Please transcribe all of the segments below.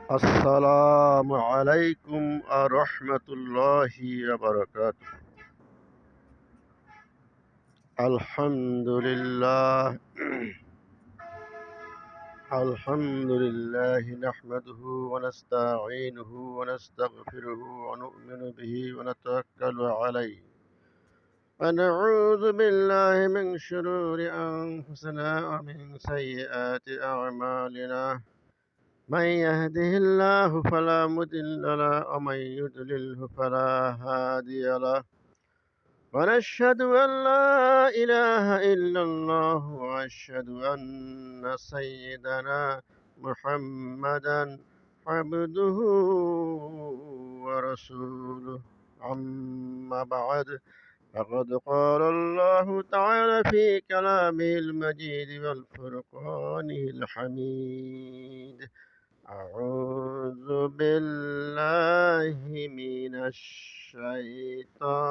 আসসালামু আলাইকুম রহমতুল্লাহি বারাকাতুহু। আলহামদুলিল্লাহ আলহামদুলিল্লাহ নাহমাদুহু ওয়া নাস্তাঈনুহু ওয়া নাস্তাগফিরুহু ওয়া নু'মিনু বিহি ওয়া নাতাওয়াক্কালু আলাইহি ওয়া না'উযু বিল্লাহি মিন শুরুরি আনফুসিনা ওয়া মিন সাইয়্যাতি আ'মালিনা। من يهده الله فلا مضل له ومن يضلله فلا هادي له ونشهد أن لا إله إلا الله وأشهد أن سيدنا محمدا عبده ورسوله. أما بعد، فقد قال الله تعالى في كلامه المجيد والفرقانه الحميد: أعوذ بالله من الشيطان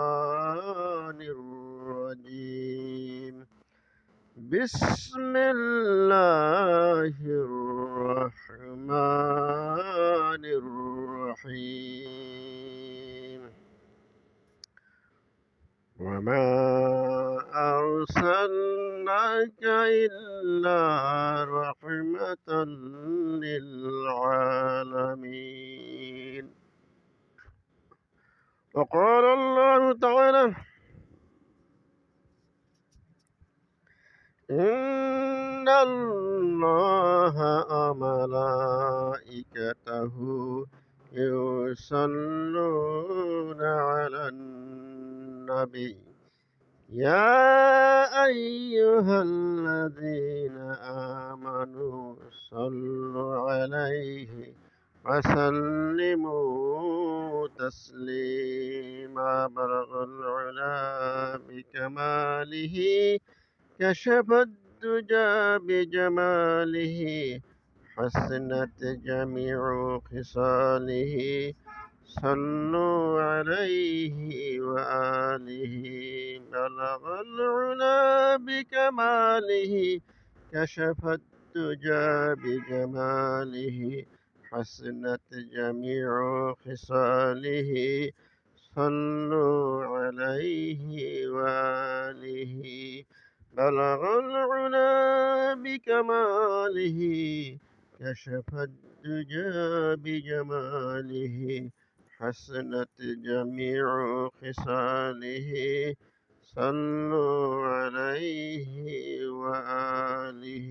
الرجيم. بسم الله الرحمن الرحيم. وما أرسلناك إلا رحمة للعالمين. وقال الله تعالى: إن الله وملائكته يصلون على النبي يا أيها الذين آمنوا صلوا عليه وسلموا تسليما. بلغ العلا بكماله كشف الدجى بجماله حسنت جميع خصاله. صلوا عليه وآله. بلغ العلا بكماله كشف الدجى بجماله حسنت جميع خصاله. صلوا عليه وآله. بلغ العلا بكماله كشف الدجى بجماله حسنت جميع خصاله. صلوا عليه وآله.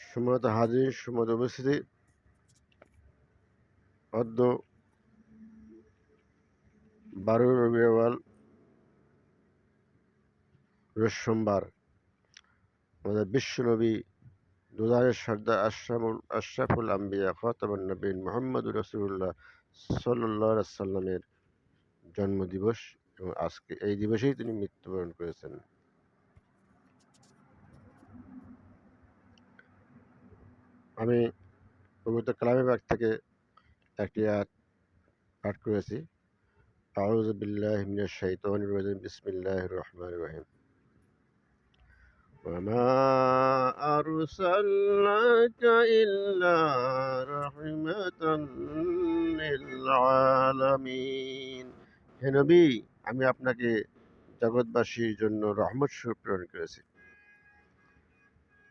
সম্মানিত হাজির, সম্মানিত উপস্থিতি, অদ্য 12 রবিউল আউয়াল রোজ সোমবার আমাদের বিশ্বনবী দুজাহানের সর্দার আশরাফুল আম্বিয়া খাতামুন নবীন মুহাম্মদুর রাসূলুল্লাহ সাল্লাল্লাহু আলাইহি ওয়াসাল্লামের জন্মদিবস এবং আজকে এই দিবসেই তিনি মৃত্যুবরণ করেছেন। আমি পবিত্র কালামে পাক থেকে একটি আয়াত পাঠ করেছি। আউযু বিল্লাহি মিনাশ শাইতানির রাজিম। বিসমিল্লাহির রহমানির রহিম। وما أرسلناك إلا رحمة للعالمين. হে নবী, আমি আপনাকে জগৎবাসীর জন্য রহমত স্বরূপ প্রেরণ করেছি।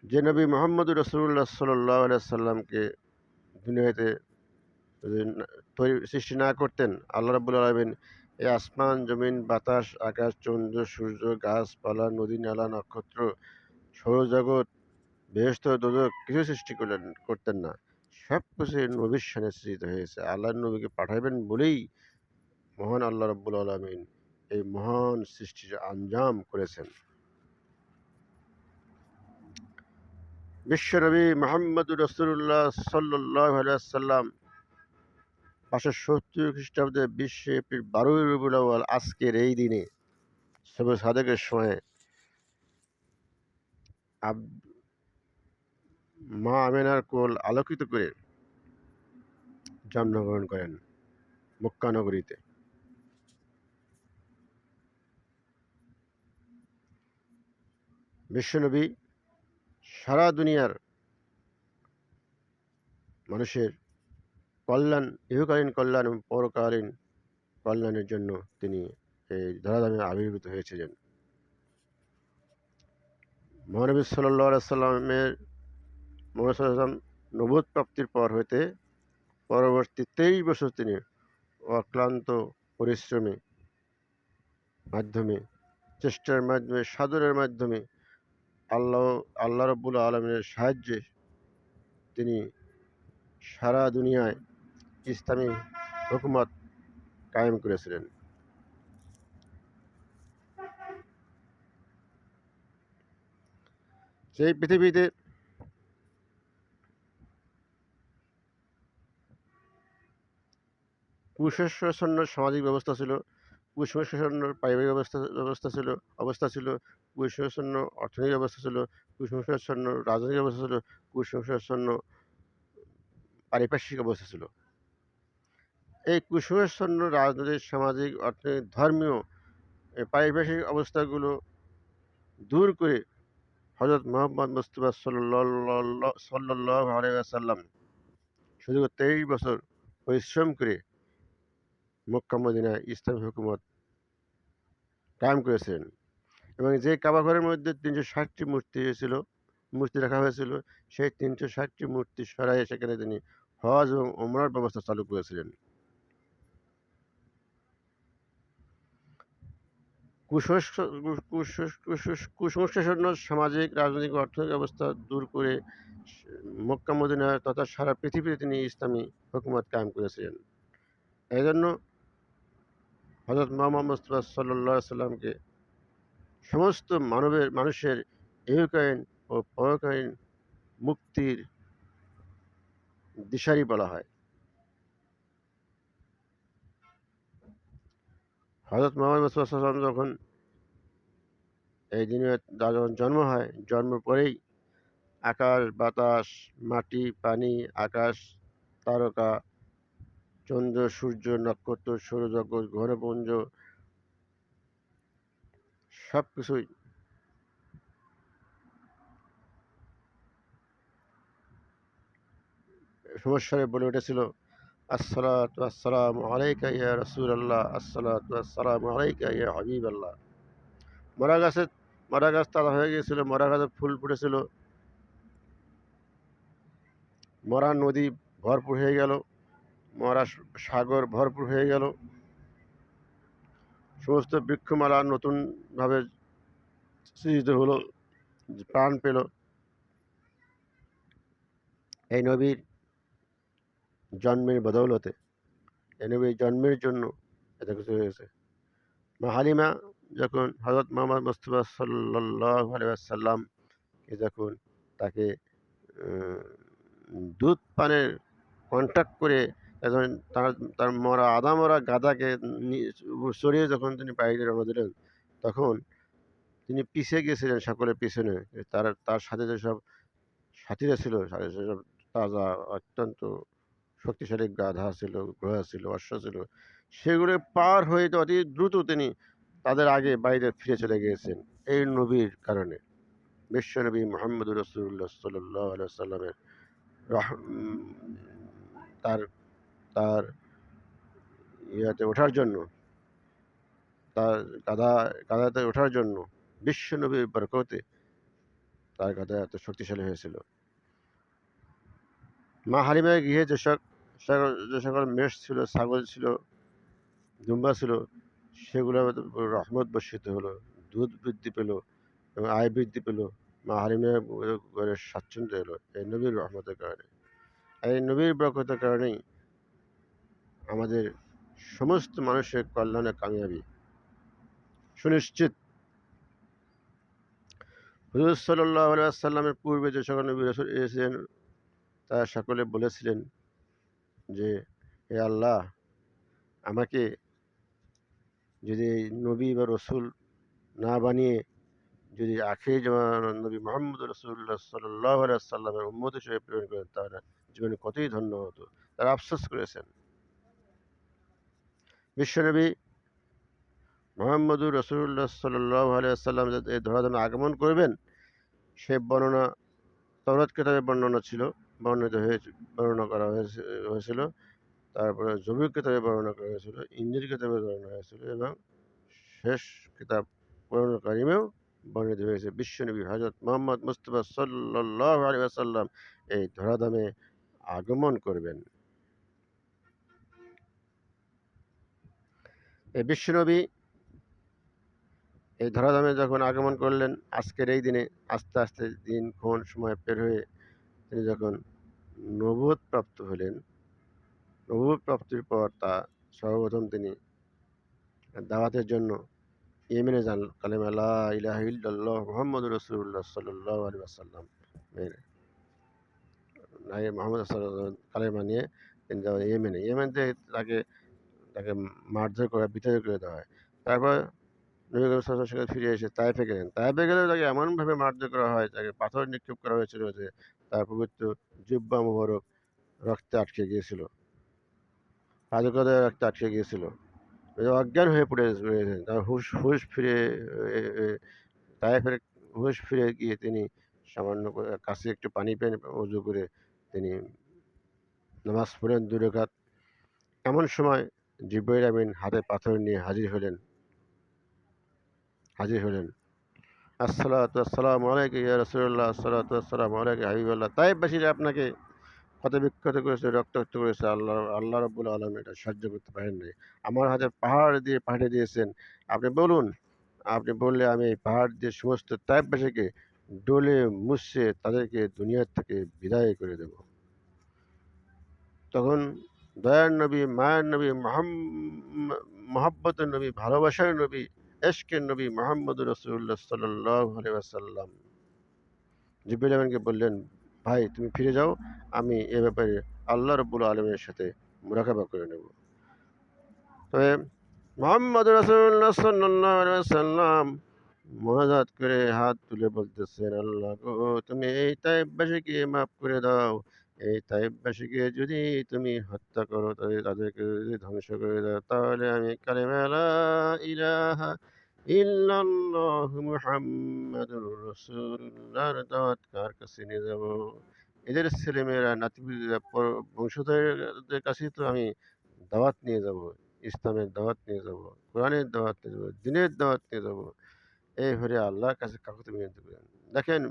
যে নবী মুহাম্মদুর রাসূলুল্লাহ সাল্লাল্লাহু আলাইহি সাল্লামকে দুনিয়াতে সৃষ্টি না করতেন, আল্লাহ রাব্বুল আলামিন এই আসমান, জমিন, বাতাস, আকাশ, চন্দ্র, সূর্য, গাছপালা, নদী, নালা, নক্ষত্র, সৌরজগৎ, বেহেশত, দোজখ কিছু সৃষ্টি করতেন না। সব কিছু নবীর শানে সৃজিত হয়েছে। আল্লাহর নবীকে পাঠাইবেন বলেই মহান আল্লাহ রাব্বুল আলামিন এই মহান সৃষ্টির আঞ্জাম করেছেন। বিশ্বনবী মুহাম্মদুর রাসূলুল্লাহ সাল্লাল্লাহু আলাইহি ওয়াসাল্লাম 570 খ্রিস্টাব্দে 20 এপ্রিল 12 রবিউল আউয়াল আজকের এই দিনে সবে সাদেকের সময় মা আমেনার কোল আলোকিত করে জন্মগ্রহণ করেন মক্কা নগরীতে। বিশ্বনবী সারা দুনিয়ার মানুষের কল্যাণ, ইহকালীন কল্যাণ এবং পরকালীন কল্যাণের জন্য তিনি এই ধরাধামে আবির্ভূত হয়েছিলেন। মহানবী সাল্লাল্লাহু আলাইহি সাল্লামের নবুয়ত প্রাপ্তির পর হইতে পরবর্তী 23 বছর তিনি অক্লান্ত পরিশ্রমের মাধ্যমে, চেষ্টার মাধ্যমে, সাধনের মাধ্যমে আল্লাহ রাব্বুল আলামিনের সাহায্যে তিনি সারা দুনিয়ায় ইসলামী হুকুমত কায়েম করেছিলেন। সেই পৃথিবীতে কুসংস্কারাচ্ছন্ন সামাজিক ব্যবস্থা ছিল, কুসংস্কারাচ্ছন্ন পারিবারিক ব্যবস্থা ছিল, কুসংস্কারাচ্ছন্ন অর্থনৈতিক ব্যবস্থা ছিল, কুসংস্কারাচ্ছন্ন রাজনৈতিক ব্যবস্থা ছিল, কুসংস্কারাচ্ছন্ন পারিপার্শ্বিক অবস্থা ছিল। এই কুসংস্কারাচ্ছন্ন রাজনৈতিক, সামাজিক, অর্থনৈতিক, ধর্মীয় পারিপার্শ্বিক অবস্থাগুলো দূর করে হযরত মুহাম্মদ মুস্তাফা সাল্লাল্লাহু আলাইহি ওয়াসাল্লাম শুধু 23 বছর পরিশ্রম করে মক্কা মদিনায় ইসলামী হুকুমত কায়েম করেছিলেন। এবং যে কাবা ঘরের মধ্যে 360টি মূর্তি রাখা হয়েছিল, সেই 360টি মূর্তি সরাইয়ে সেখানে তিনি হজ এবং ওমরার ব্যবস্থা চালু করেছিলেন। কুসংস্কারাচ্ছন্ন সামাজিক, রাজনৈতিক, অর্থনৈতিক অবস্থা দূর করে মক্কা মদিনা তথা সারা পৃথিবীতে তিনি ইসলামী হুকুমত কায়েম করেছিলেন। এই জন্য হযরত মুহাম্মদ মুস্তাফা সাল্লাল্লাহু আলাইহি সাল্লামকে সমস্ত মানুষের ইহকালীন ও পরকালীন মুক্তির দিশারি বলা হয়। হযরত মুহাম্মদ মুস্তাফা সাল্লাল্লাহু আলাইহি ওয়াসাল্লাম যখন এই দিনে যখন জন্ম হয়, জন্মের পরেই আকাশ, বাতাস, মাটি, পানি, আকাশ, তারকা, চন্দ্র, সূর্য, নক্ষত্র, সৌরজগৎ, গ্রহপুঞ্জ সবকিছুই সমস্যায় বলে উঠেছিল, আসসালাতু ওয়াসসালামু আলাইকা ইয়া রাসূলুল্লাহ, আসসালাতু ওয়াসসালামু আলাইকা ইয়া হাবিবাল্লাহ। মরা গাছে মরা গাছ তাজা হয়ে গিয়েছিল, মরা গাছে ফুল ফুটেছিল, মরা নদী ভরপুর হয়ে গেল, মরা সাগর ভরপুর হয়ে গেল, সমস্ত বৃক্ষমালা নতুনভাবে সৃজিত হলো, প্রাণ পেল। এই নবীর জন্মের বদৌলতে, এই নবীর জন্মের জন্য এত কিছু হয়েছে। মা হালিমা যখন হযরত মুহাম্মদ মুস্তাফা সাল্লাল্লাহু আলাইহি ওয়াসাল্লামকে যখন তাকে দুধ পানের কন্ট্যাক্ট করে যখন তার মরা মরা গাধাকে সরিয়ে যখন তিনি বাইরে রওনা দিলেন, তখন তিনি পিছে গেছিলেন সকলের পিছনে। তার সাথে যেসব সাথীরা ছিল, সেসব তাজা অত্যন্ত শক্তিশালী গাধা ছিল, ঘোড়া ছিল, অশ্ব ছিল, সেগুলো পার হয়ে অতি দ্রুত তিনি তাদের আগে বাইরে ফিরে চলে গিয়েছেন এই নবীর কারণে। বিশ্বনবী মুহাম্মদুর রাসূলুল্লাহ সাল্লাল্লাহু আলাইহি ওয়াসাল্লামের তার তার ইয়াতে ওঠার জন্য, তার গাধাতে ওঠার জন্য বিশ্বনবীর বরকতে তার গাধা এত শক্তিশালী হয়েছিল। মা হালিমার গৃহে যে সকল মেষ ছিল, ছাগল ছিল, দুম্বা ছিল, সেগুলো রহমত বর্ষিত হলো, দুধ বৃদ্ধি পেল এবং আয় বৃদ্ধি পেল। মা হালিমার ঘরে স্বাচ্ছন্দ্য এলো এই নবীর রহমতের কারণে। এই নবীর বরকতের কারণেই আমাদের সমস্ত মানুষের কল্যাণে কামিয়াবি সুনিশ্চিত। হুজুর সাল্লাল্লাহু আলাইহি ওয়াসাল্লামের পূর্বে যে সকল নবী রাসূল এসেছিলেন, তারা সকলে বলেছিলেন যে, হে আল্লাহ, আমাকে যদি নবী বা রসুল না বানিয়ে যদি আখিরি জামানার নবী মুহাম্মদ রাসূলুল্লাহ সাল্লাল্লাহু আলাইহি ওয়াসাল্লামের উম্মত হিসেবে প্রেরণ করেন, তাহলে জীবনে কতই ধন্য হতো। তারা আফসোস করেছেন। বিশ্বনবী মুহাম্মদুর রাসূলুল্লাহ সাল্লাল্লাহু আলাইহি ওয়াসাল্লাম এই ধরাধামে আগমন করবেন, সে বর্ণনা তাওরাত কিতাবে বর্ণনা ছিল, বর্ণিত হয়েছে, বর্ণনা করা হয়েছিল। তারপরে জবুর কিতাবে বর্ণনা করা হয়েছিল, ইনজিল কিতাবে বর্ণনা হয়েছিল এবং শেষ কিতাব কোরআনুল কারিমেও বর্ণিত হয়েছে বিশ্বনবী হযরত মুহাম্মদ মুস্তাফা সাল্লাল্লাহু আলাইহি ওয়াসাল্লাম এই ধরাধামে আগমন করবেন। এই বিশ্বনবী এই ধরাধামে যখন আগমন করলেন আজকের এই দিনে, আস্তে আস্তে দিনক্ষণ সময় পের হয়ে তিনি যখন নবুয়ত প্রাপ্ত হলেন, নবুয়ত প্রাপ্তির পর সর্বপ্রথম তিনি দাওয়াতের জন্য ইয়েমেনে যান। কালেমা লা ইলাহা ইল্লাল্লাহ মুহাম্মাদুর রাসূলুল্লাহ সাল্লাল্লাহু আলাইহি ওয়াসাল্লাম এর নাই মুহাম্মদ সাল্লাল্লাহু কালেমা নিয়ে তিনি যান ইয়েমেনে। ইয়েমেন থেকে তাকে তাকে মারধর করে, বিতাড়িত করে দেওয়া হয়। তারপর নবী করিম সাল্লাল্লাহু আলাইহি ওয়াসাল্লাম সেখানে ফিরে এসে তায়েফে গেলেন। তায়েফে গেলেও তাকে এমনভাবে মারধর করা হয়, তাকে পাথর নিক্ষেপ করা হয়েছিল যে তার পবিত্র জিহ্বা মুবারক রক্তে আটকে গিয়েছিল, পাদুকাতে রক্তে আটকে গিয়েছিল। অজ্ঞান হয়ে পড়েছেন। তার হুঁশ হুঁশ ফিরে এ এ তায়েফের হুঁশ ফিরে গিয়ে তিনি সামান্য করে কাছে একটু পানি পেয়ে অজু করে তিনি নামাজ পড়েন ২ রাকাত। এমন সময় জিবরাইল আমিন হাতে পাথর নিয়ে হাজির হলেন। আসসালাতু ওয়াসসালামু আলাইকা ইয়া রাসূলুল্লাহ, আসসালাতু ওয়াসসালামু আলাইকা ইয়া হাবিবাল্লাহ। তায়েফবাসীরা আপনাকে ক্ষতবিক্ষত করেছে, রক্তাক্ত করেছে। আল্লাহ রাব্বুল আলামিন এটা সহ্য করতে পারেন নাই। আমার হাতে পাহাড় দিয়ে পাঠিয়ে দিয়েছেন। আপনি বলুন, আপনি বললে আমি এই পাহাড় দিয়ে সমস্ত তায়েফবাসীকে ডলে মুছড়ে তাদেরকে দুনিয়া থেকে বিদায় করে দেব। তখন দয়ার নবী, মায়ার নবী, মহব্বতের নবী, ভালোবাসার নবী, এশকের নবী মুহাম্মদুর রাসূলুল্লাহ সাল্লাল্লাহু আলাইহি ওয়াসাল্লাম জিবরাইল আমিনকে বললেন, ভাই তুমি ফিরে যাও, আমি এ ব্যাপারে আল্লাহ রাব্বুল আলামিনের সাথে মুরাকাবা করে নেব। তবে মুহাম্মদ রাসূলুল্লাহ সাল্লাল্লাহু আলাইহি ওয়াসাল্লাম মোনাজাত করে হাত তুলে বলতেছেন, আল্লাহ গো তুমি এই তায়েফবাসীকে মাফ করে দাও। এই তায়েফবাসীকে যদি তুমি হত্যা করো, তাদেরকে যদি ধ্বংস করে দাও, তাহলে আমি কালেমা লা ইলাহা ইল্লাল্লাহ মুহাম্মাদুর রাসূলুল্লাহর দাওয়াত কার কাছে নিয়ে যাব? এদের ছেলেমেয়েরা, নাতি-পুতিরা, বংশধরদের কাছেই তো আমি দাওয়াত নিয়ে যাব। ইসলামের দাওয়াত নিয়ে যাব, কোরআনের দাওয়াত নিয়ে যাব, দ্বীনের দাওয়াত নিয়ে যাব। এই হলে আল্লাহর কাছে কাকুতি মিনতি করেন। দেখেন,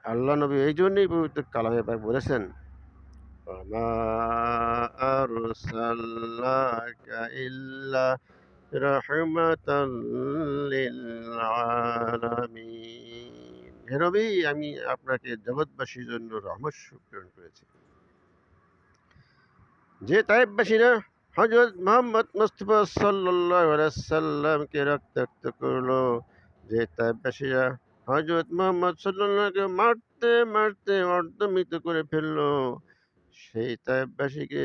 আল্লাহ নবী এই জন্যই পবিত্র কালামে পাক বলেছেন, ওয়ামা আরসালনাকা ইল্লা রাহমাতাল লিল আলামিন। হে নবী, আমি আপনাকে জগৎবাসীর জন্য রহমত স্বরূপ প্রেরণ করেছি। যে তায়েফবাসীরা হযরত মুহাম্মদ মুস্তাফা সাল্লাল্লাহু আলাইহি সাল্লামকে রক্তাক্ত করলো, যে তায়েফবাসীরা হযরত মুহাম্মদ সাল্লাল্লাহুকে মারতে মারতে অর্ধমৃত করে ফেললো, সেই তায়েফবাসীকে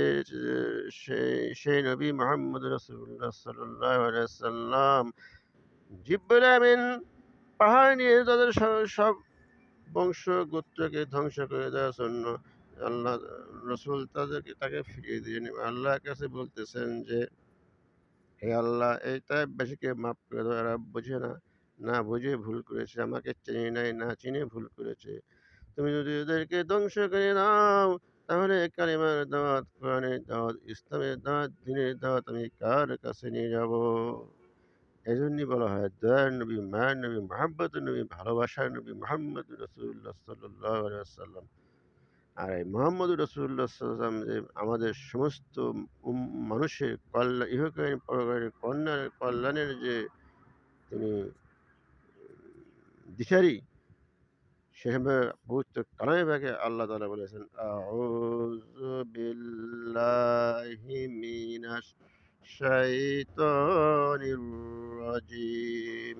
সেই নবী মুহাম্মদ রাসূলুল্লাহ সাল্লাল্লাহু আলাইহি সাল্লাম জিবরাইল আমিন পাহাড় নিয়ে তাদের সব বংশ গোত্রকে ধ্বংস করে দেওয়ার জন্য আল্লাহ রসুল তাকে ফিরিয়ে দিয়ে আল্লাহর কাছে বলতেছেন যে, হে আল্লাহ এই তায়েফবাসীকে মাফ করে দাও, এরা বোঝে না, না বুঝে ভুল করেছে, আমাকে চেনে নাই, না চিনে ভুল করেছে। তুমি যদি ওদেরকে ধ্বংস করে দাও, তাহলে কালিমার দাওয়াত, কোরআনের দাওয়াত, ইসলামের দাওয়াত, দ্বীনের দাওয়াত আমি কার কাছে নিয়ে যাব? এজন্যই বলা হয় দয়ার নবী, মায়ার নবী, মহাব্বতের নবী, ভালোবাসার নবী মুহাম্মদুর রাসূলুল্লাহ সাল্লাল্লাহু আলাইহি ওয়াসাল্লাম। আর এই মুহাম্মদুর রাসূলুল্লাহ সাল্লাল্লাহু আলাইহি ওয়াসাল্লাম যে আমাদের সমস্ত মানুষের ইহকালীন পরকালীন কল্যাণের যে তিনি দিশারি, সেভাবে পবিত্র কালামে পাকে আল্লাহ তাআলা বলেছেন, আউযু বিল্লাহি মিনাশ শাইতানির রাজিম।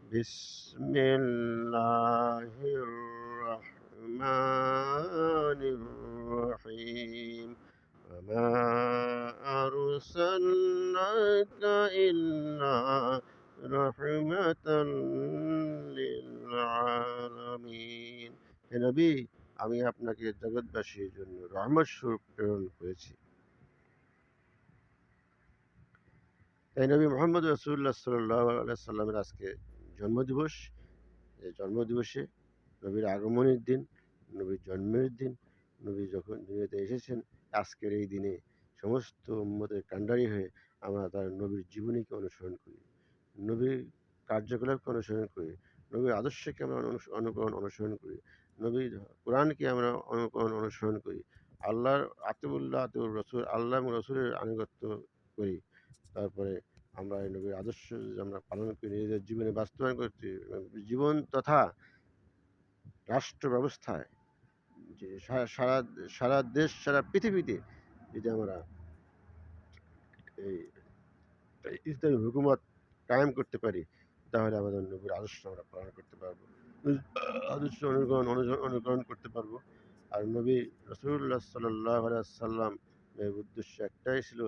বিসমিল্লাহির রহমানির রহিম। ওয়া আরসালনাকা ইল্লা রাহমাতাল লিল আলামিন। হে নবী, আমি আপনাকে জগৎবাসীর জন্য রহমত স্বরূপ প্রেরণ করেছি। এই নবী মুহাম্মদ রাসূলুল্লাহ সাল্লাল্লাহু আলাইহি সাল্লামের আজকে জন্মদিবস। এই জন্মদিবসে নবীর আগমনের দিন, নবীর জন্মের দিন, নবী যখন দুনিয়াতে এসেছেন, আজকের এই দিনে সমস্ত উম্মতের কাণ্ডারি হয়ে আমরা তার নবীর জীবনীকে অনুসরণ করি, নবীর কার্যকলাপকে অনুসরণ করি, নবীর আদর্শকে আমরা অনুসরণ করি, নবীর কোরআনকে আমরা অনুসরণ করি, আল্লাহর আতিউল্লাহ আতিউর রসুল, আল্লাহ এবং রসুলের আনুগত্য করি। তারপরে আমরা এই নবীর আদর্শ যদি আমরা পালন করি, নিজেদের জীবনে বাস্তবায়ন করতে, জীবন তথা রাষ্ট্র ব্যবস্থায় যে সারা সারা দেশ, সারা পৃথিবীতে যদি আমরা এই ইসলামী হুকুমত কায়েম করতে পারি, তাহলে আমাদের নবীর আদর্শ আমরা পালন করতে পারবো, আদর্শ অনুকরণ করতে পারবো। আর নবী রসুল্লাহ সাল্লাহ সাল্লাম এর উদ্দেশ্য একটাই ছিল,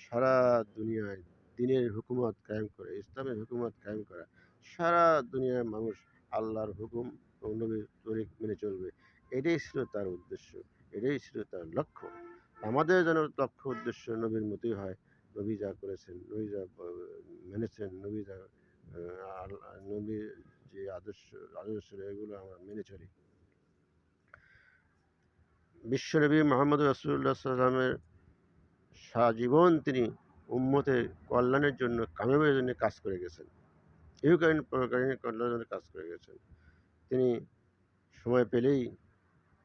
সারা দুনিয়ায় দিনের হুকুমত কায়েম করে, ইসলামের হুকুমত কায়েম করা। সারা দুনিয়ার মানুষ আল্লাহর হুকুম ও নবীর তরিক মেনে চলবে, এটাই ছিল তার উদ্দেশ্য, এটাই ছিল তার লক্ষ্য। আমাদের যেন লক্ষ্য উদ্দেশ্য নবীর মতোই হয়, নবী যা করেছেন, নবী যা মেনেছেন, নবী যা নবীর যে আদর্শ এগুলো আমরা মেনে চলি। বিশ্বনবী মোহাম্মদ রাসূলুল্লাহ সাল্লাল্লাহু আলাইহি ওয়াসাল্লামের সারা জীবন তিনি উম্মতের কল্যাণের জন্য, কামিয়াবির জন্য কাজ করে গেছেন, ইহকালীন পরকালীন কল্যাণের জন্য কাজ করে গেছেন। তিনি সময় পেলেই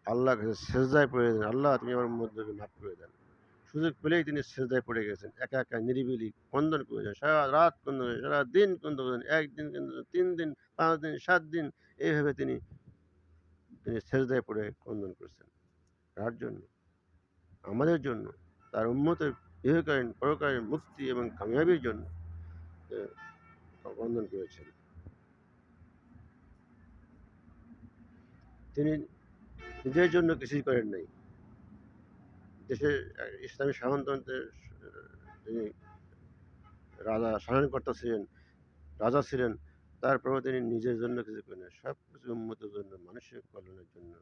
আল্লাহর কাছে সেজদায় পড়ে দেন, আল্লাহ তুমি আমার উম্মতদেরকে মাফ করে দেন। সুযোগ পেলেই তিনি সেজদায় পড়ে গেছেন, একা একা নিরিবিলি ক্রন্দন করেছেন, সারা রাত ক্রন্দন করেছেন, সারা দিন ক্রন্দন করেছেন, একদিন ক্রন্দন, 3 দিন, 5 দিন, 7 দিন, এইভাবে তিনি সেজদায় পড়ে ক্রন্দন করেছেন। কার জন্য? আমাদের জন্য, তার উম্মতের ইহকালীন পরকালীন মুক্তি এবং কামিয়াবির জন্য ক্রন্দন করেছেন। তিনি নিজের জন্য কিছুই করেন নাই। দেশের ইসলামী শাসনতন্ত্রের তিনি শাসনকর্তা ছিলেন, রাজা ছিলেন, তারপরেও তিনি নিজের জন্য কিছু করেন না, সব কিছু উম্মতের জন্য, মানুষের কল্যাণের জন্য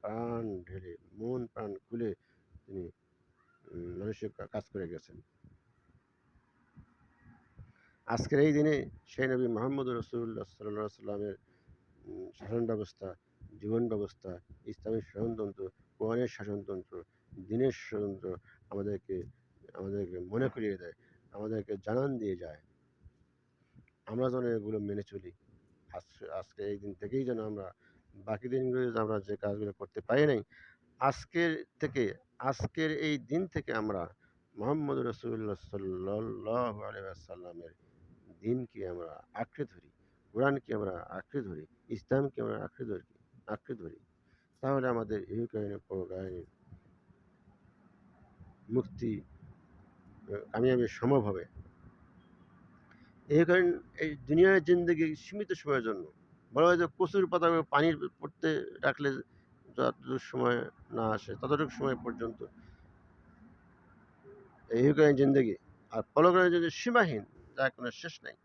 প্রাণ ঢেলে, মন প্রাণ খুলে তিনি মানুষের কাজ করে গেছেন। আজকের এই দিনে সেই নবী মুহাম্মদ রাসূলুল্লাহ সাল্লাল্লাহু আলাইহি সাল্লামের শাসন ব্যবস্থা, জীবন ব্যবস্থা, ইসলামের শাসনতন্ত্র, কোরআনের শাসনতন্ত্র, দ্বীনের শাসনতন্ত্র আমাদেরকে আমাদেরকে মনে করিয়ে দেয়, আমাদেরকে জানান দিয়ে যায়। আমরা যেন এগুলো মেনে চলি। আজকে এই দিন থেকেই যেন আমরা বাকি দিনগুলো আমরা যে কাজগুলো করতে পারি নাই, আজকের থেকে, আজকের এই দিন থেকে আমরা মুহাম্মদ রাসূলুল্লাহ সাল্লাল্লাহু আলাইহি ওয়াসাল্লামের দিনকে আমরা আঁকড়ে ধরি, কোরআনকে আমরা আঁকড়ে ধরি, ইসলামকে আমরা আঁকড়ে ধরি, তাহলে আমাদের ইহকালীন পরকালীন মুক্তি কামিয়াবি সম্ভব হবে। ইহকালীন এই দুনিয়ার জিন্দেগি সীমিত সময়ের জন্য, বলা হয় যে কচুর পাতা পানির পড়তে রাখলে যতটুকু সময় না আসে ততটুকু সময় পর্যন্ত এই ইহকালীন জিন্দেগি, আর পরকালীন জিন্দেগি সীমাহীন, যার কোনো শেষ নাই,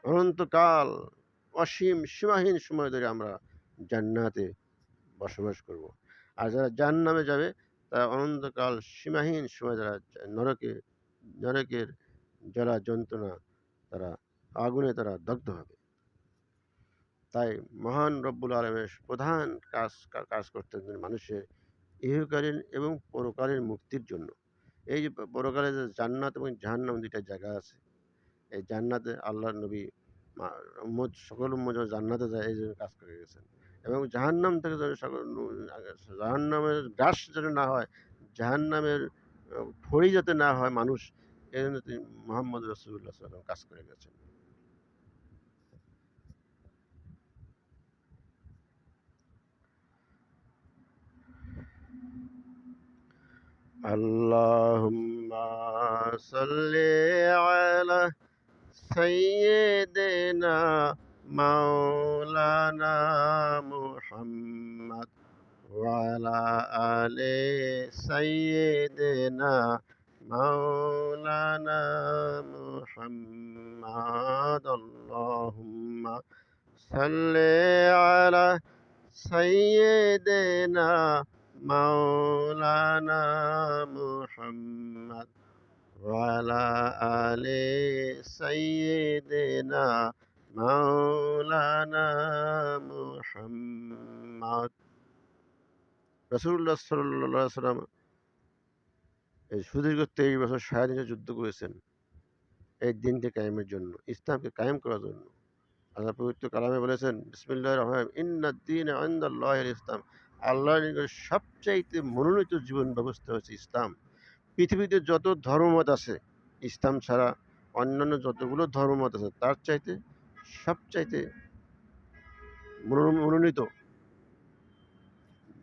অনন্তকাল, অসীম সীমাহীন সময় ধরে আমরা জান্নাতে বসবাস করব। আর যারা জাহান্নামে যাবে, তারা অনন্তকাল সীমাহীন সময় তারা নরকের জ্বালা যন্ত্রণা, তারা আগুনে তারা দগ্ধ হবে। তাই মহান রব্বুল আলামিনের প্রধান কাজ করতেন মানুষের ইহকালীন এবং পরকালীন মুক্তির জন্য। এই যে পরকালে যে জান্নাত এবং জাহান্নাম দুইটা জায়গা আছে, এই জান্নাতে আল্লাহর নবী সকল উম্মত যেন জান্নাতে যায়, এই জন্য কাজ করে গেছেন। এবং জাহান্নাম থেকে যেন জাহান্নামের গ্রাস যেন না হয়, জাহান্নামের ফড়ি যাতে না হয় মানুষ, এই জন্য তিনি মুহাম্মদ রাসূলুল্লাহ সাল্লাল্লাহু আলাইহি ওয়াসাল্লাম কাজ করে গেছেন। আল্লাহুম্মা সাল্লি আলা সাইয়্যিদিনা মাওলানা মুহাম্মদ ওয়া আলা আলি সাইয়্যিদিনা মাওলানা মুহাম্মদ। আল্লাহুম্মা সাল্লি আলা সাইয়্যিদিনা মাওলানা মুহাম্মদ ওয়া আলা আলি সাইয়্যিদিনা মাওলানা মুহাম্মদ। রাসূলুল্লাহ সাল্লাল্লাহু আলাইহি ওয়াসাল্লাম এই সুদীর্ঘ 23 বছর সারাদিনে যুদ্ধ করেছেন এই দিনকে কায়েমের জন্য, ইসলামকে কায়েম করার জন্য। আল্লাহ পবিত্র কালামে বলেছেন, বিসমিল্লাহির রহমানির রহিম, ইন্নাদ-দীনা ইনদাল্লাহিল ইসলাম। আল্লাহর নিকট সবচাইতে মনোনীত জীবন ব্যবস্থা হচ্ছে ইসলাম। পৃথিবীতে যত ধর্মমত আছে, ইসলাম ছাড়া অন্যান্য যতগুলো ধর্মমত আছে তার চাইতে সবচাইতে মনোনীত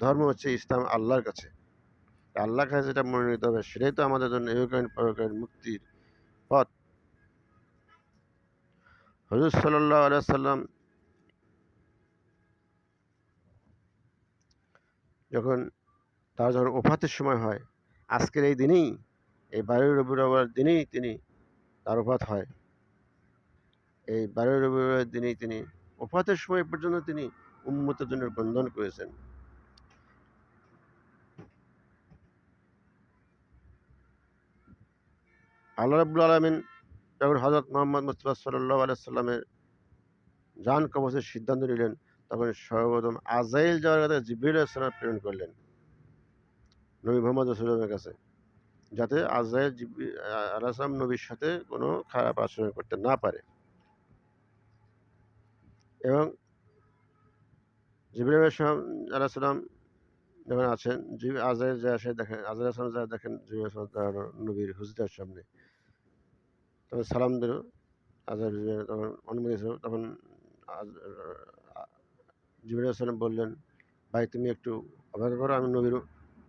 ধর্ম হচ্ছে ইসলাম আল্লাহর কাছে। আল্লাহর কাছে যেটা মনোনীত হবে সেটাই তো আমাদের জন্য ইহকালীন পরকালীন মুক্তির পথ। হুজুর সাল্লাল্লাহু আলাইহি সাল্লাম যখন ওফাতের সময় হয়, আজকের এই দিনেই, এই 12 রবিউল আউয়াল দিনেই তার ওফাত হয়। এই 12 রবিউল আউয়াল দিনেই তিনি ওফাতের সময় পর্যন্ত তিনি উম্মতের জন্য ক্রন্দন করেছেন। আল্লাহ রাব্বুল আলামিন যখন হযরত মুহাম্মদ মুস্তাফা সাল্লাল্লাহু আলাইহি সাল্লামের জান কবজের সিদ্ধান্ত নিলেন, তখন সর্বপ্রথম আজরাইল যাওয়ার কথা জিবরিল আলাইহিস সালাম প্রেরণ করলেন নবী মুহাম্মদ রাসূলের কাছে, যাতে আজরাইল আলাইহিস সালাম নবীর সাথে কোনো খারাপ আচরণ করতে না পারে। এবং জিবরিল আলাইহিস সালাম যখন আছেন, আজরাইল যা এসে দেখেন, আজরাইল আলাইহিস সালাম যা দেখেন জিবরিল আলাইহিস সালাম দাঁড়ানো নবীর হুজরার সামনে, তখন সালাম দিল। আজরাইল তখন অনুমতি ছিল, তখন জিবরিল আলাইহিস সালাম বললেন, ভাই তুমি একটু অপেক্ষা করো, আমি নবীর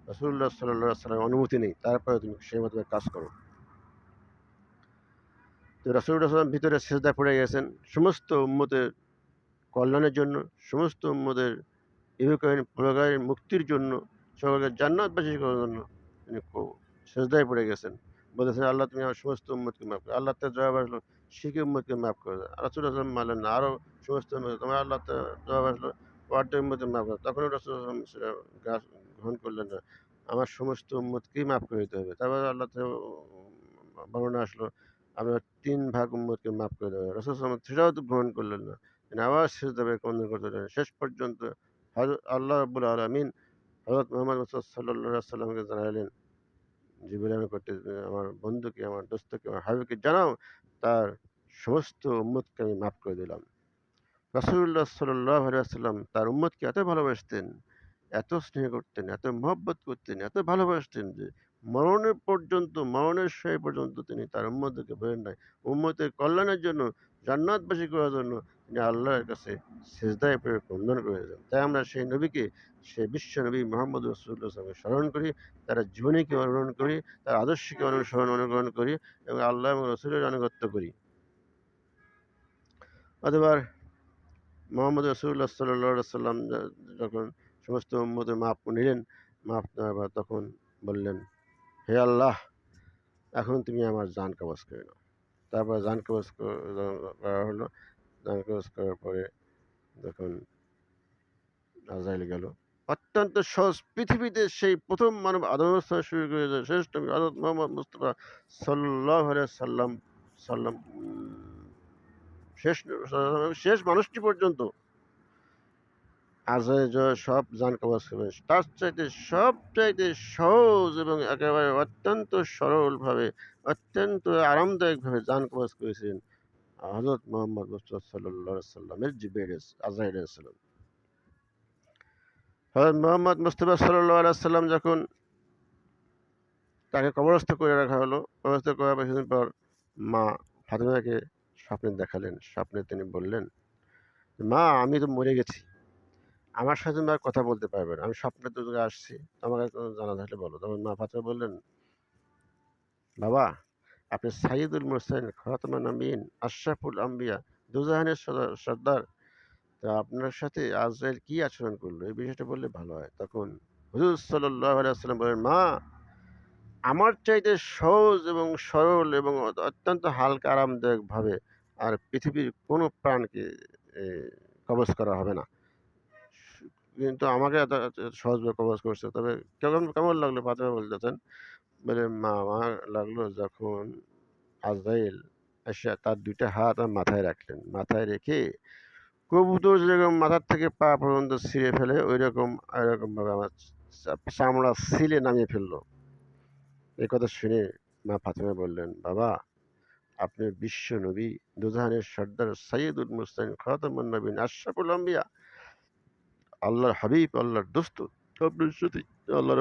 রাসূলুল্লাহ সাল্লাল্লাহু আলাইহি ওয়াসাল্লামের অনুমতি নেই, তারপরে তুমি সেই মতো কাজ করো। তো রাসূলুল্লাহ সাল্লাল্লাহু আলাইহি ওয়াসাল্লাম ভিতরে সিজদায় পড়ে গেছেন সমস্ত উম্মতের কল্যাণের জন্য, সমস্ত উম্মতের ইহকালীন পরকালীন মুক্তির জন্য, সকলকে জান্নাতবাসী করার জন্য তিনি সিজদায় পড়ে গেছেন। বলেছেন, আল্লাহ তুমি আমার সমস্ত উম্মতকে মাফ করো। আল্লাহ তাআলা জবাব আসলো, শিখি উম্মতকে মাফ করে দাও। রাসূলুল্লাহ সাল্লাল্লাহু আলাইহি ওয়াসাল্লাম মানলেন না, আরো সমস্ত উম্মত, তোমার আল্লাহ তাআলা জবাব আসলো, ওয়ার্ডের উম্মতকে মাফ করো। তখনও রাসূলুল্লাহ সাল্লাল্লাহু আলাইহি ওয়াসাল্লাম সেটা গ্রহণ করলেন না। আমার সমস্ত উম্মতকেই মাফ করে দিতে হবে। তারপর আল্লাহ তাআলা বর্ণনা আসলো, আমরা 3 ভাগ উম্মতকে মাফ করে দেব। রাসূল সাল্লাল্লাহু আলাইহি ওয়াসাল্লাম সেটাও তো গ্রহণ করলেন না। তিনি আবার সিজদায় ক্রন্দন করতে লাগলেন। শেষ পর্যন্ত আল্লাহ রাব্বুল আলামিন হযরত মুহাম্মদ মুস্তাফা সাল্লাল্লাহু আলাইহি ওয়াসাল্লামকে জানালেন, জিবরিল আমিন করতে, আমার বন্ধুকে, আমার দোস্তকে, আমার হাবিবকে জানাও, তার সমস্ত উম্মতকে আমি মাফ করে দিলাম। রাসূলুল্লাহ সাল্লাল্লাহু আলাইহি ওয়াসাল্লাম তার উম্মতকে এত ভালোবাসতেন, এত স্নেহ করতেন, এত মহব্বত করতেন, এত ভালোবাসতেন যে মরণের সময় পর্যন্ত তিনি তার উম্মতকে বলেন নাই, উম্মতের কল্যাণের জন্য, জান্নাতবাসী করার জন্য তিনি আল্লাহর কাছে সিজদায় পড়ে ক্রন্দন করেছেন। তাই আমরা সেই নবীকে, সেই বিশ্ব নবী মুহাম্মদ রাসূলুল্লাহ সাল্লাল্লাহু আলাইহি ওয়াসাল্লামকে স্মরণ করি, তার জীবনীকে অনুসরণ করি, তার আদর্শকে অনুকরণ করি এবং আল্লাহ এবং রাসূলের আনুগত্য করি। অথবা মুহাম্মদ রাসূলুল্লাহ সাল্লাল্লাহু আলাইহি ওয়াসাল্লাম যখন সমস্ত উম্মতের মাপ নিলেন, মাপ নেওয়ার পর তখন বললেন, হে আল্লাহ, এখন তুমি আমার জান কবজ করে নাও। তারপর জান কবজ করা হলো। জান কবজ করার পরে যখন আজরাইল গেল, অত্যন্ত সহজ, পৃথিবীতে সেই প্রথম মানব আদম থেকে শুরু করে শ্রেষ্ঠ নবী হযরত মুহাম্মদ মুস্তাফা সাল্লাল্লাহু আলাইহি সাল্লাম শেষ মানুষটি পর্যন্ত আজরাইল সব জান কবজ করবেন। তার চাইতে সবচাইতে সহজ এবং একেবারে অত্যন্ত সরলভাবে, অত্যন্ত আরামদায়কভাবে জান কবজ করেছিলেন হযরত মুহাম্মদ মুস্তাফা সাল্লাল্লাহু আলাইহি সাল্লামের জিবরিল আজরাইল আলাইহিস সালাম। হযরত মুহাম্মদ মুস্তাফা সাল্লাল্লাহু আলাইহি সাল্লাম যখন তাকে কবরস্থ করে রাখা হলো, কবরস্থ করার কিছুদিন পর মা ফাতেমাকে স্বপ্নে দেখালেন। স্বপ্নে তিনি বললেন, মা আমি তো মরে গেছি, আমার সাথে তুমি আর কথা বলতে পারবে না, আমি স্বপ্নে তো তোকে আসছি, তোমাকে কোনো জানা থাকলে বলো। তখন মা ফাতেমা বললেন, বাবা আপনি সাইয়্যিদুল মুরসালিন, খাতামুন নবিয়্যিন, আশরাফুল আম্বিয়া, দুজাহানের সর্দার, তা আপনার সাথে আজরাইল কি আচরণ করলো এই বিষয়টা বললে ভালো হয়। তখন হুজুর সাল্লাল্লাহু আলাইহি ওয়াসাল্লাম বলেন, মা আমার চাইতে সহজ এবং সরল এবং অত্যন্ত হালকা আরামদায়ক ভাবে আর পৃথিবীর কোনো প্রাণকে এ কবজ করা হবে না। কিন্তু আমাকে এত সহজভাবে কবজ করছে। তবে কেমন লাগলো ফাতেমা বলতেছেন, বলে মা আমার লাগলো যখন আজরাইল এসে তার ২টা হাত আমার মাথায় রাখলেন। মাথায় রেখে কবুতর যেরকম মাথার থেকে পা পর্যন্ত ছিঁড়ে ফেলে ওইরকমভাবে আমার চামড়া ছিলে নামিয়ে ফেললো। এ কথা শুনে মা ফাতেমা বললেন, বাবা, আপনি বিশ্ব নবী, দুজাহানের সর্দার, সাইয়্যিদুল মুরসালিন, খাতামুন নবীন, আশরাফুল আম্বিয়া, আল্লাহর হাবিব, আল্লাহর দোস্ত। আপনার সাথে আল্লাহ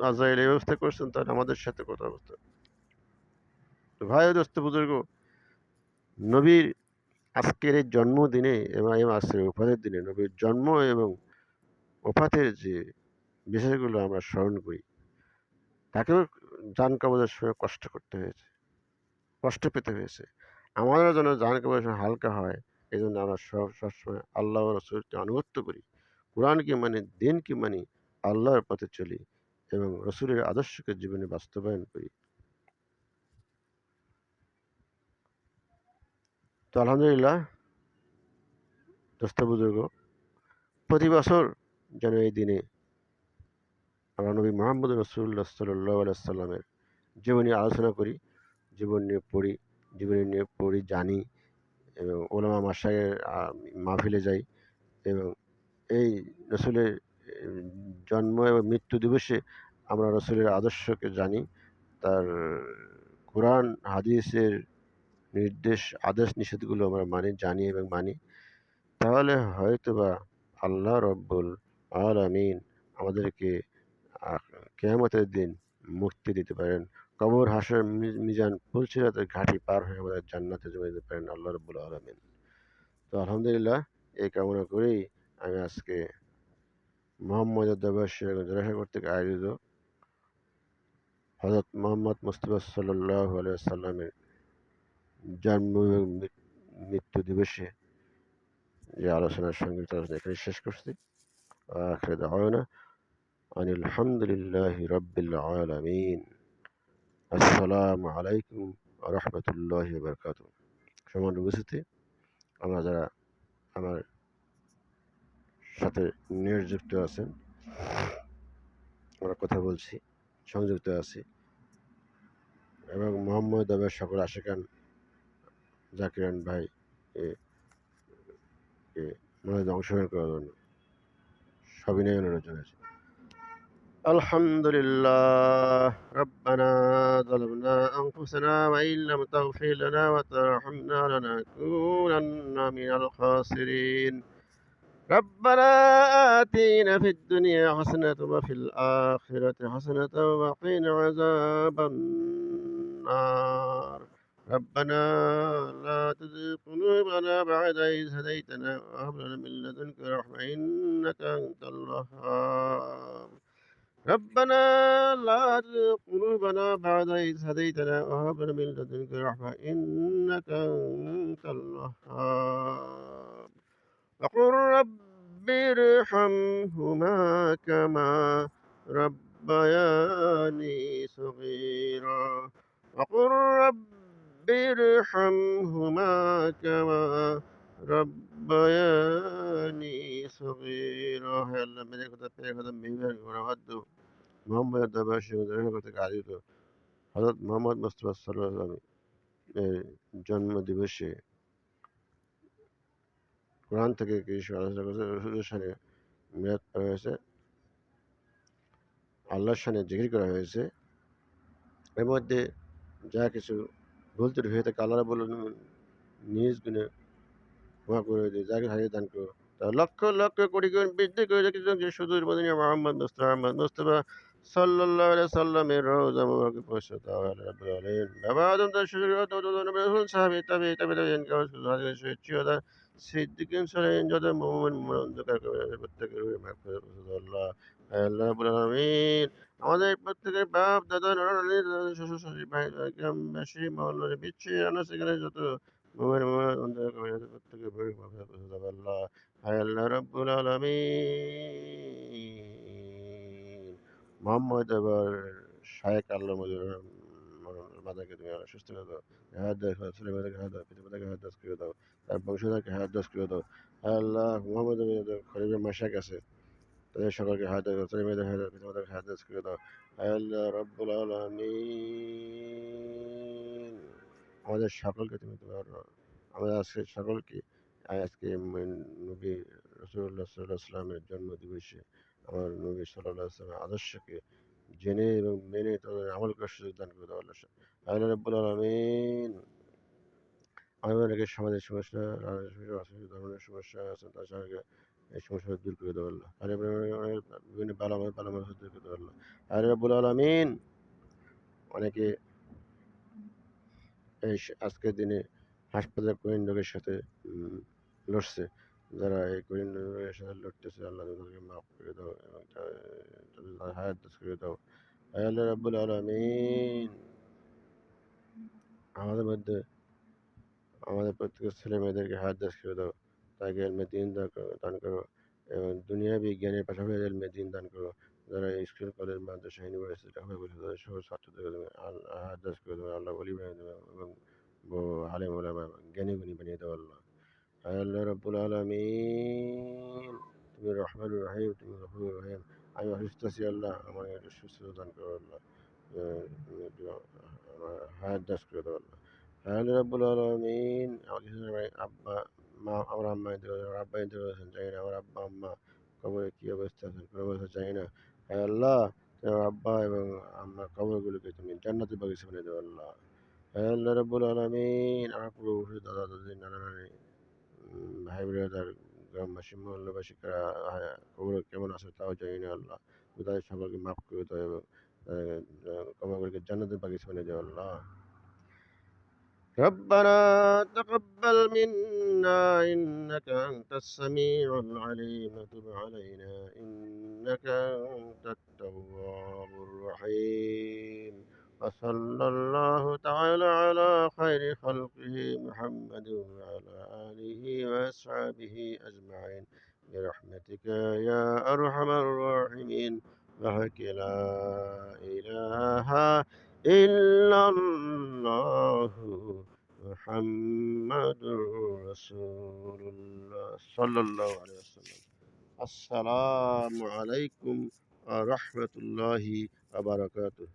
আজরাইল এই ব্যবস্থা করছেন, তাহলে আমাদের সাথে কত অবস্থা। তো ভাই ও দোস্ত বুজুর্গ, নবীর আজকের এই জন্মদিনে এবং আজকের ওফাতের দিনে নবীর জন্ম এবং ওফাতের যে বিষয়গুলো আমরা স্মরণ করি, তাকেও জান কবজের সময় কষ্ট করতে হয়েছে, কষ্ট পেতে হয়েছে। আমাদেরও যেন জান কবজের সময় হালকা হয়, এই জন্য আমরা সবসময় আল্লাহ রসুলকে আনুগত্য করি, কোরআনকে মানি, দিনকে মানি, আল্লাহর পথে চলি এবং রসুলের আদর্শকে জীবনে বাস্তবায়ন করি। তো আলহামদুলিল্লাহ দোস্ত বুজুর্গ, প্রতি বছর যেন এই দিনে আমরা নবী মোহাম্মদ রসুল্লাহ সাল্লাহ আলাইসাল্লামের জীবনী আলোচনা করি, জীবনী নিয়ে পড়ি, জানি এবং ওলামা মাসায়ের মাহফিলে যাই এবং এই রসুলের জন্ম এবং মৃত্যু দিবসে আমরা রসুলের আদর্শকে জানি, তার কোরআন হাদিসের নির্দেশ, আদেশ নিষেধগুলো আমরা জানি এবং মানি। তাহলে হয়তোবা আল্লাহ রব্বুল আলামিন আমাদেরকে কিয়ামতের দিন মুক্তি দিতে পারেন, কবর, হাসর, মিজান, ফুলসিরাতের ঘাটি পার হয়ে আমাদের জান্নাতে জমে দিতে পারেন আল্লাহ রব্বুল আলামিন। তো আলহামদুলিল্লাহ, এই কামনা করেই আমি আজকে মোহাম্মদের জোড়াসাগর কর্তৃক আয়োজিত হযরত মুহাম্মদ মুস্তাফা সাল্লাল্লাহু আলাইহি ওয়াসাল্লামের জন্ম এবং মৃত্যু দিবসে যে আলোচনার সংগীত আলোচনা এখানে শেষ করছি। আখির দাওয়ানা আনিল হামদুলিল্লাহি রাব্বিল আলামিন। আসসালামু আলাইকুম ওয়া রাহমাতুল্লাহি ওয়া বারাকাতুহু। সম্মানিত উপস্থিতি, আমরা যারা আমার সাথে নিয়োজিত আছেন, আমরা কথা বলছি, সংযুক্ত আছি এবং মোহাম্মদ আবের সকল আশিকান জাকিরান ভাই মনে অংশগ্রহণ করার জন্য সবিনয় অনুরোধ জানাচ্ছি। আলহামদুলিল্লাহ রব্বানা যালামনা আনফুসানা ওয়া ইল্লাম তাগফির লানা ওয়া তারহামনা লানাকুনান্না মিনাল খাসিরিন। ربنا آتنا في الدنيا حسنة وفي الآخرة حسنة وقنا عذاب النار. ربنا لا تزغ قلوبنا بعد إذ هديتنا وهب لنا من لدنك رحمة إنك أنت الوهاب. ربنا لا تزغ قلوبنا بعد إذ هديتنا وهب لنا من لدنك رحمة إنك أنت الوهاب. وقل رب ارحمهما كما ربياني صغيرا. وقل رب ارحمهما كما ربياني صغيرا. হে আল্লাহ, মেরে কথা পেয়ে কথা মেহমান গুণাবাদ্য মোহাম্মদ দাবাসী থেকে আয়োজিত হযরত মোহাম্মদ মুস্তাফা সাল্লাল্লাহু আলাইহি ওয়াসাল্লামের জন্ম দিবসে কোরআন থেকে কিছু আলোচনা করেছে, রসুলের সানে মিলাদ করা হয়েছে, আল্লাহর সানে জিকির করা হয়েছে। এর মধ্যে যা কিছু ভুল ত্রুটি হয়ে থাকে আল্লাহ রাব্বুল আলামিন নিজ গুণে ক্ষমা করে দিয়ে যাকে হারিয়ে দান করো, তা লক্ষ লক্ষ কোটি গুণ বৃদ্ধি করে রেখেছিলেন যে সুদূর মদিনা মুস্তাফা সাল্লাল্লাহু আলাইহি সাল্লামের রওজা মুবারকে পৌঁছে দাও আল্লাহ রাব্বুল আলামিন। বাবা আদম তার রাসূল সাহাবী তাবিঈন চিরদা সিদ্দিকিন সালিহিন যত মুমিন অন্ধকার কবরের প্রত্যেকের রূহে মাগফিরাত আল্লাহ। আল্লাহ রাব্বুল আলামিন আমাদের প্রত্যেকের বাপ দাদা নানা শ্বশুর শাশুড়ি ভাই গ্রামবাসী মহল্লার বিচ্ছিন্ন আনাচে যত আল্লাহ রাব্বুল আলামিন মোহাম্মদ এবার শায়েক আল্লাহ মাদাকে তুমি সুস্থ করে দাও, হায়াত দাও, ছেলেমেয়েদেরকে হায়াত দাও, পিতামাতাকে হায়াত দাস করে দাও, তার বংশধরকে হায়াত দাস করে দাও। আল্লাহ মোহাম্মদ খলিফা মাশাক আছে, তাদের সকলকে হায়াত দাও, ছেলেমেয়েদের হায়াত দাও, পিতামাতাকে হায়াত দাস করে দাও। আল্লাহ রাব্বুল আলামিন আমাদের সকলকে তুমি তোমার আমাদের আজকে সকলকে আজকে নবী রাসূলুল্লাহ সাল্লাল্লাহু আলাইহি ওয়াসাল্লামের জন্ম দিবসে আমার নবী সাল্লাল্লাহু আলাইহি ওয়াসাল্লামের আদর্শকে জেনে এবং মেনে তাদের আমল করার সুযোগ দান করে দাও আল্লাহ। আল্লাহ রাব্বুল আলামিন আমাদের অনেকের সমাজের সমস্যা, রাজনৈতিক অর্থনৈতিক ধরনের সমস্যা আছে তার সঙ্গে এই সমস্যাগুলো দূর করে দাও আল্লাহ। আর বিভিন্ন বালামাল দূর করে দাও আল্লাহ। আল্লাহ রাব্বুল আলামিন অনেকে এই আজকের দিনে হাসপাতালে কোভিড রোগের সাথে লড়ছে। যারা এই কোভিড রোগের সাথে লড়তেছে আল্লাহ তাদেরকে মাফ করে দাও এবং তাদের হায়াত দারাজ করে দাও। আল্লাহ রাব্বুল আলামিন আমাদের মধ্যে আমাদের প্রত্যেকের ছেলে মেয়েদেরকে হায়াত দারাজ করে দাও। তাকে ইলমে দ্বীন দান করো এবং দুনিয়াবি জ্ঞানের পাশাপাশি ইলমে দ্বীন দান করো। যারা স্কুল, কলেজ, মাদ্রাসা, ইউনিভার্সিটি লেখাপড়া করছে তাদের সকল ছাত্রদেরকে তুমি হায়াত দারাজ করে দাও আল্লাহ ওলি বানিয়ে দেবে এবং আলেম ওলামা জ্ঞানী গুণী বানিয়ে দাও আল্লাহ। আল্লাহ রাব্বুল আলামিন তুমি রহমানুর রহিম, তুমি গফুরুর রহিম। আমি অসুস্থ আছি আল্লাহ, আমাকে একটু সুস্থতা দান করো আল্লাহ। তুমি একটু আমার হায়াত দারাজ করে দাও আল্লাহ। আল্লাহ রাব্বুল আলামিন আমাদের আব্বা মা আমার আম্মা আমার আব্বা ইন্তেকাল করেছেন জানি না আমার আব্বা আম্মা কবরে কি অবস্থা আছেন কোনো অবস্থা জানি না। হায় আল্লাহ তুমি আমার আব্বা এবং আম্মার কবরগুলোকে তুমি জান্নাতের বাগিচা বানিয়ে দাও আল্লাহ। হায় আল্লাহ রাব্বুল আলামিন আমার পূর্বপুরুষ দাদা দাদি নানা নানি ভাই ব্রাদার গ্রামবাসী মহল্লাবাসী কারা কবর কেমন আছে তাও জানি না আল্লাহ। তুমি তাদের সকলকে মাফ করে দাও এবং কবরগুলোকে জান্নাতের বাগিচা বানিয়ে দাও আল্লাহ। ربنا تقبل منا إنك أنت السميع العليم وتب علينا إنك أنت التواب الرحيم وصلى الله تعالى على خير خلقه محمد وعلى آله وأصحابه أجمعين برحمتك يا أرحم الراحمين بحق لا إله إلا الله محمد رسول الله صلى الله عليه وسلم السلام عليكم ورحمة الله وبركاته